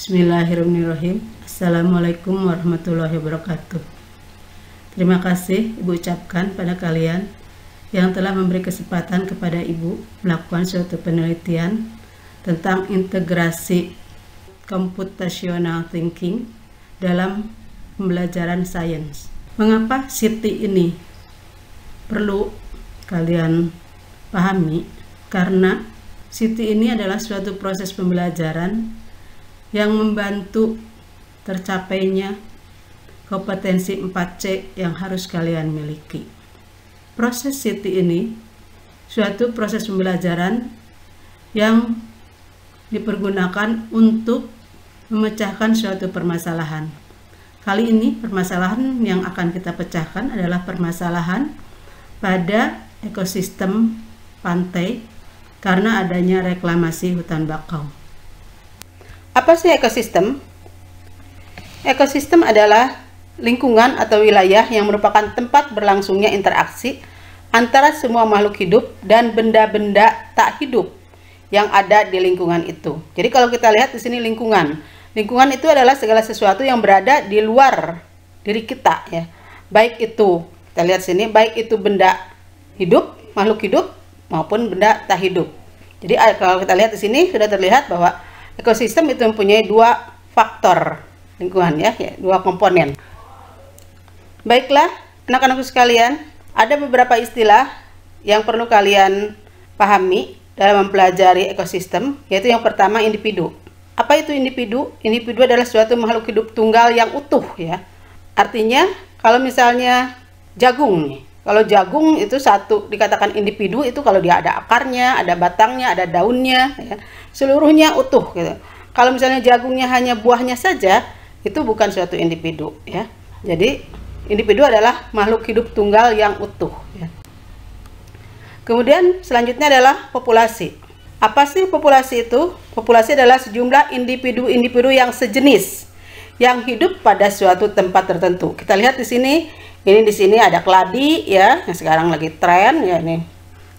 Bismillahirrahmanirrahim. Assalamualaikum warahmatullahi wabarakatuh. Terima kasih Ibu ucapkan pada kalian yang telah memberi kesempatan kepada Ibu melakukan suatu penelitian tentang integrasi computational thinking dalam pembelajaran sains. Mengapa Siti ini perlu kalian pahami? Karena Siti ini adalah suatu proses pembelajaran yang membantu tercapainya kompetensi 4C yang harus kalian miliki. Proses Siti ini suatu proses pembelajaran yang dipergunakan untuk memecahkan suatu permasalahan. Kali ini permasalahan yang akan kita pecahkan adalah permasalahan pada ekosistem pantai karena adanya reklamasi hutan bakau. Apa sih ekosistem? Ekosistem adalah lingkungan atau wilayah yang merupakan tempat berlangsungnya interaksi antara semua makhluk hidup dan benda-benda tak hidup yang ada di lingkungan itu. Jadi kalau kita lihat di sini lingkungan itu adalah segala sesuatu yang berada di luar diri kita, ya. Baik itu, kita lihat sini, baik itu benda hidup, makhluk hidup maupun benda tak hidup. Jadi kalau kita lihat di sini sudah terlihat bahwa ekosistem itu mempunyai dua faktor lingkungan, ya, dua komponen. Baiklah, anak-anakku sekalian, ada beberapa istilah yang perlu kalian pahami dalam mempelajari ekosistem, yaitu yang pertama individu. Apa itu individu? Individu adalah suatu makhluk hidup tunggal yang utuh, ya. Artinya, kalau misalnya jagung nih, kalau jagung itu satu dikatakan individu itu kalau dia ada akarnya, ada batangnya, ada daunnya, ya, seluruhnya utuh gitu. Kalau misalnya jagungnya hanya buahnya saja, itu bukan suatu individu, ya. Jadi individu adalah makhluk hidup tunggal yang utuh, ya. Kemudian selanjutnya adalah populasi. Apa sih populasi itu? Populasi adalah sejumlah individu-individu yang sejenis yang hidup pada suatu tempat tertentu. Kita lihat di sini, ini di sini ada keladi, ya, yang sekarang lagi tren, ya, ini.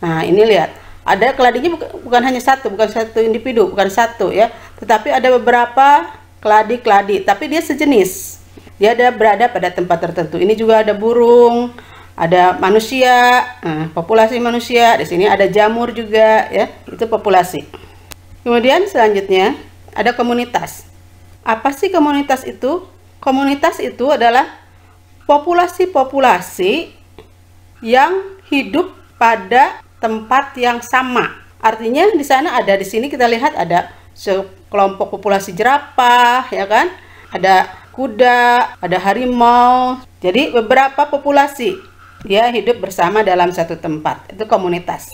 Nah, ini lihat, ada keladinya bukan hanya satu, bukan satu individu, bukan satu, ya, tetapi ada beberapa keladi-keladi, tapi dia sejenis. Dia ada berada pada tempat tertentu. Ini juga ada burung, ada manusia, populasi manusia. Di sini ada jamur juga, ya, itu populasi. Kemudian selanjutnya ada komunitas. Apa sih komunitas itu? Komunitas itu adalah populasi-populasi yang hidup pada tempat yang sama. Artinya di sana ada, di sini kita lihat ada sekelompok populasi jerapah, ya kan? Ada kuda, ada harimau. Jadi beberapa populasi dia hidup bersama dalam satu tempat. Itu komunitas.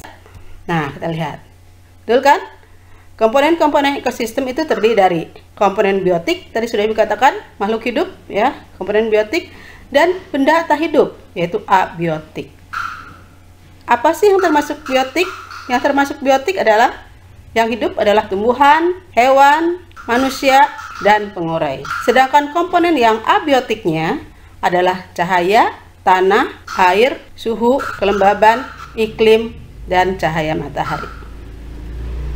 Nah, kita lihat. Betul kan? Komponen-komponen ekosistem itu terdiri dari komponen biotik, tadi sudah dikatakan makhluk hidup, ya, komponen biotik, dan benda tak hidup, yaitu abiotik. Apa sih yang termasuk biotik? Yang termasuk biotik adalah yang hidup adalah tumbuhan, hewan, manusia, dan pengurai. Sedangkan komponen yang abiotiknya adalah cahaya, tanah, air, suhu, kelembaban, iklim, dan cahaya matahari.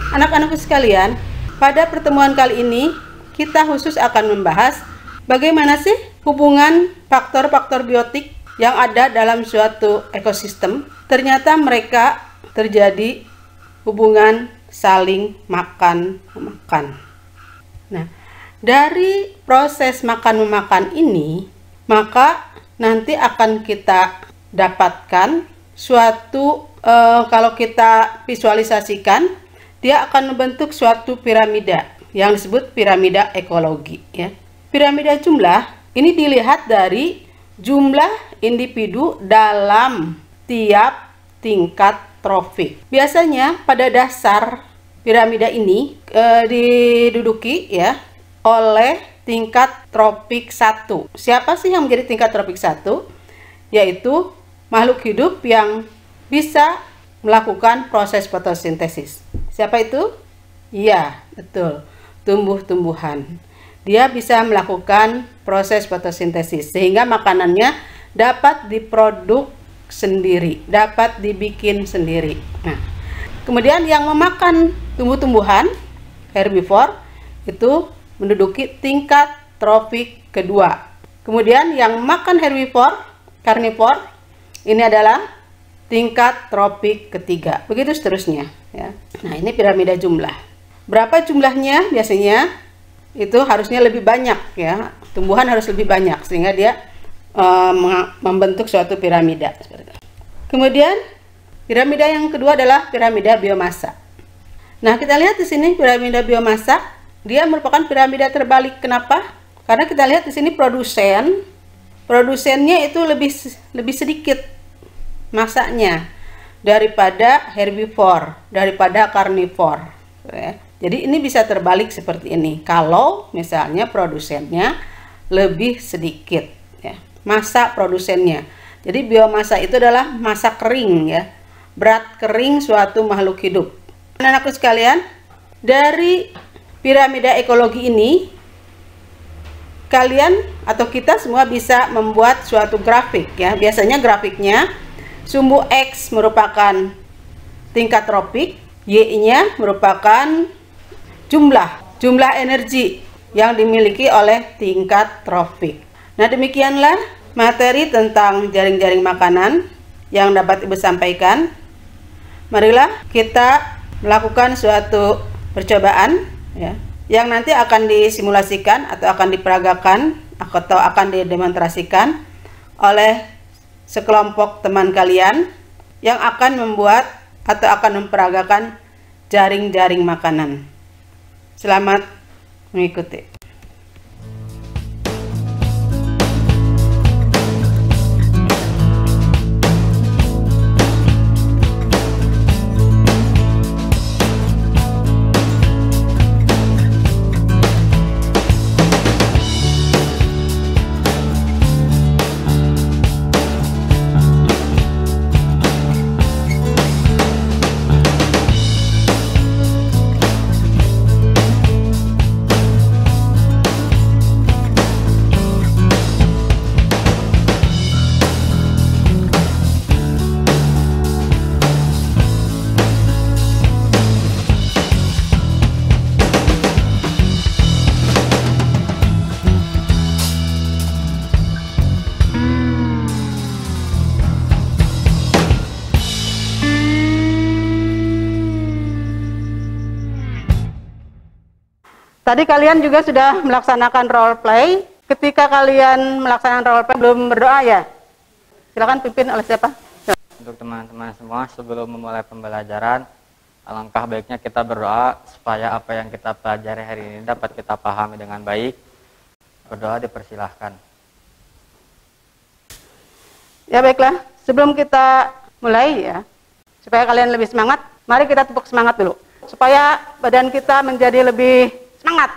Anak-anakku sekalian, pada pertemuan kali ini kita khusus akan membahas bagaimana sih hubungan faktor-faktor biotik yang ada dalam suatu ekosistem. Ternyata mereka terjadi hubungan saling makan-memakan. Nah, dari proses makan-memakan ini, maka nanti akan kita dapatkan suatu, kalau kita visualisasikan, dia akan membentuk suatu piramida yang disebut piramida ekologi, ya. Piramida jumlah ini dilihat dari jumlah individu dalam tiap tingkat trofik. Biasanya pada dasar piramida ini diduduki, ya, oleh tingkat tropik 1. Siapa sih yang menjadi tingkat tropik 1? Yaitu makhluk hidup yang bisa melakukan proses fotosintesis. Siapa itu? Iya, betul. Tumbuh-tumbuhan. Dia bisa melakukan proses fotosintesis sehingga makanannya dapat diproduk sendiri, dapat dibikin sendiri. Nah, kemudian yang memakan tumbuh-tumbuhan, herbivore, itu menduduki tingkat trofik kedua. Kemudian yang makan herbivore, karnivore, ini adalah tingkat tropik ketiga. Begitu seterusnya ya. Nah, ini piramida jumlah. Berapa jumlahnya? Biasanya itu harusnya lebih banyak ya. Tumbuhan harus lebih banyak sehingga dia membentuk suatu piramida seperti itu. Kemudian piramida yang kedua adalah piramida biomasa. Nah, kita lihat di sini piramida biomasa, dia merupakan piramida terbalik. Kenapa? Karena kita lihat di sini produsennya itu lebih sedikit masanya daripada herbivore, daripada karnivore ya. Jadi ini bisa terbalik seperti ini kalau misalnya produsennya lebih sedikit ya, masa produsennya. Jadi biomasa itu adalah masa kering ya, berat kering suatu makhluk hidup. Anak-anakku sekalian, dari piramida ekologi ini kalian atau kita semua bisa membuat suatu grafik ya. Biasanya grafiknya sumbu X merupakan tingkat tropik, Y-nya merupakan jumlah energi yang dimiliki oleh tingkat tropik. Nah, demikianlah materi tentang jaring-jaring makanan yang dapat Ibu sampaikan. Marilah kita melakukan suatu percobaan ya, yang nanti akan disimulasikan atau akan diperagakan atau akan didemonstrasikan oleh sekelompok teman kalian yang akan membuat atau akan memperagakan jaring-jaring makanan. Selamat mengikuti. Tadi kalian juga sudah melaksanakan role play. Ketika kalian melaksanakan role play belum berdoa ya? Silakan pimpin oleh siapa? Untuk teman-teman semua, sebelum memulai pembelajaran, alangkah baiknya kita berdoa supaya apa yang kita pelajari hari ini dapat kita pahami dengan baik. Berdoa dipersilahkan. Ya baiklah, sebelum kita mulai ya, supaya kalian lebih semangat, mari kita tepuk semangat dulu. Supaya badan kita menjadi lebih semangat.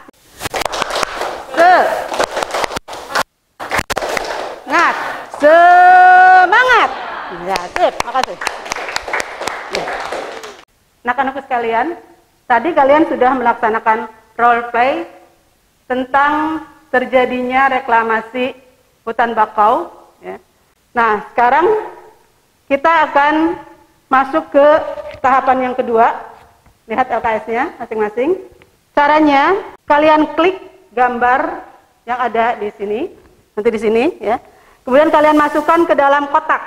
Semangat. Ya, sip, makasih. Ya. Anak-anakku sekalian, tadi kalian sudah melaksanakan role play tentang terjadinya reklamasi hutan bakau. Ya. Nah, sekarang kita akan masuk ke tahapan yang kedua. Lihat LKS-nya masing-masing. Caranya, kalian klik gambar yang ada di sini, nanti di sini ya. Kemudian kalian masukkan ke dalam kotak.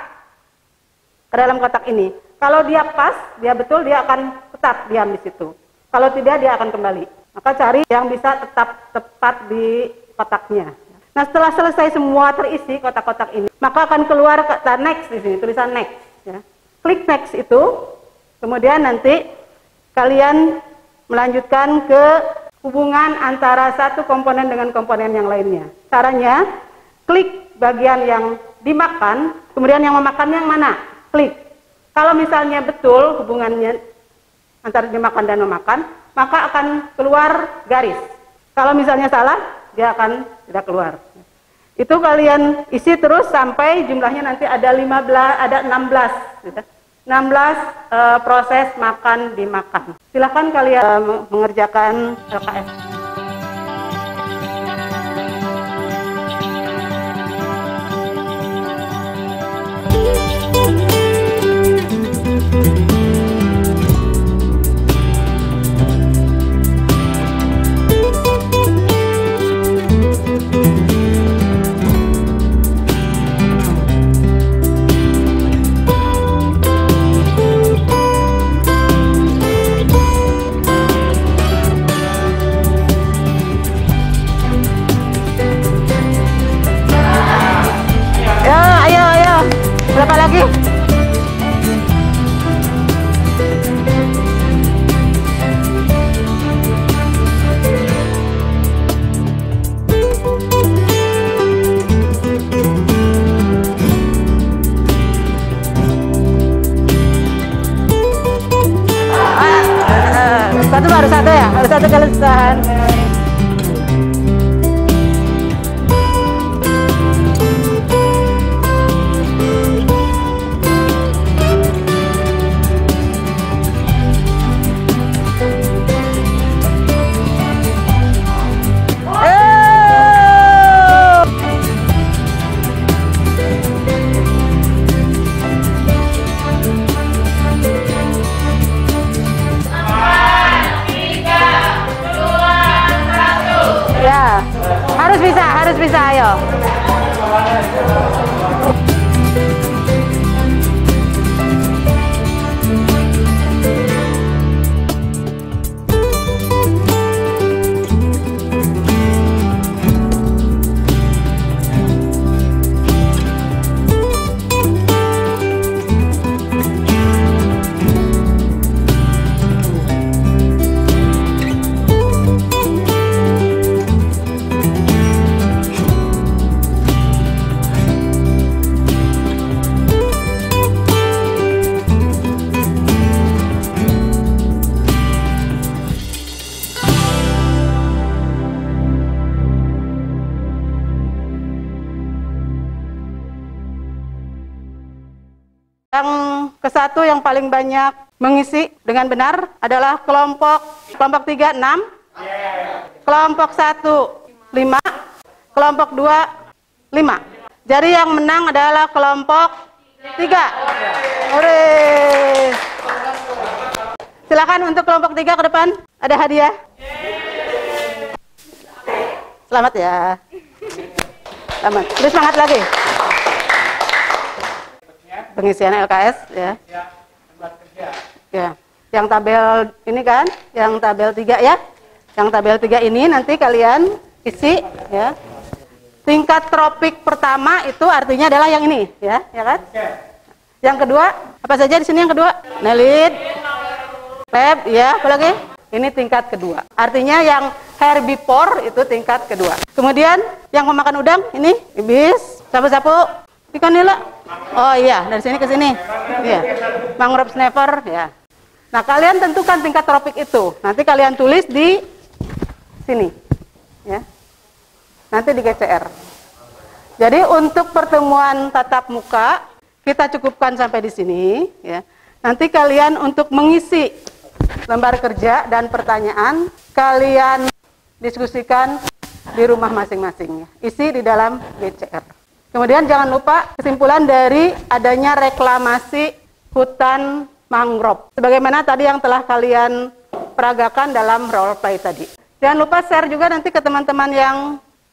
Ke dalam kotak ini. Kalau dia pas, dia betul, dia akan tetap diam di situ. Kalau tidak, dia akan kembali. Maka cari yang bisa tetap tepat di kotaknya. Nah, setelah selesai semua terisi kotak-kotak ini, maka akan keluar kata next di sini, tulisan next ya. Klik next itu, kemudian nanti kalian melanjutkan ke hubungan antara satu komponen dengan komponen yang lainnya. Caranya, klik bagian yang dimakan, kemudian yang memakan yang mana? Klik. Kalau misalnya betul hubungannya antara dimakan dan memakan, maka akan keluar garis. Kalau misalnya salah, dia akan tidak keluar. Itu kalian isi terus sampai jumlahnya nanti ada 16. Gitu. 16 proses makan dimakan. Silahkan kalian mengerjakan LKS. Ya, ada satu kesusahan. Harus bisa, ayo. Yang ke-1 yang paling banyak mengisi dengan benar adalah kelompok 3 6, kelompok 1 5, kelompok 2 5. Jadi yang menang adalah kelompok 3. Hore. Silakan untuk kelompok 3 ke depan, ada hadiah. Selamat ya. Selamat. Terus semangat lagi. Pengisian LKS ya. Ya. Yang tabel ini kan, yang tabel 3 ya. Yang tabel 3 ini nanti kalian isi ya. Tingkat tropik pertama itu artinya adalah yang ini ya, ya kan? Yang kedua, apa saja di sini yang kedua? Nelit, lab, ya, apa lagi? Ini tingkat kedua. Artinya yang herbivore itu tingkat kedua. Kemudian yang memakan udang ini ibis, sapu-sapu, ikan nila. Oh iya, dari sini ke sini. Iya. Mangrove snapper ya. Nah, kalian tentukan tingkat tropik itu. Nanti kalian tulis di sini. Ya. Nanti di GCR. Jadi untuk pertemuan tatap muka kita cukupkan sampai di sini ya. Nanti kalian untuk mengisi lembar kerja dan pertanyaan kalian diskusikan di rumah masing-masing ya. Isi di dalam GCR. Kemudian jangan lupa kesimpulan dari adanya reklamasi hutan mangrove. Sebagaimana tadi yang telah kalian peragakan dalam role play tadi. Jangan lupa share juga nanti ke teman-teman yang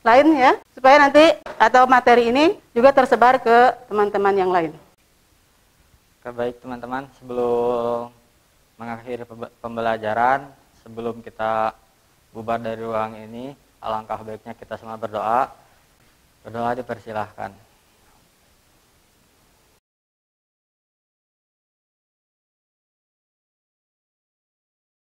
lain ya. Supaya nanti atau materi ini juga tersebar ke teman-teman yang lain. Oke, baik teman-teman. Sebelum mengakhiri pembelajaran, sebelum kita bubar dari ruang ini, alangkah baiknya kita semua berdoa. Berdoa dipersilahkan.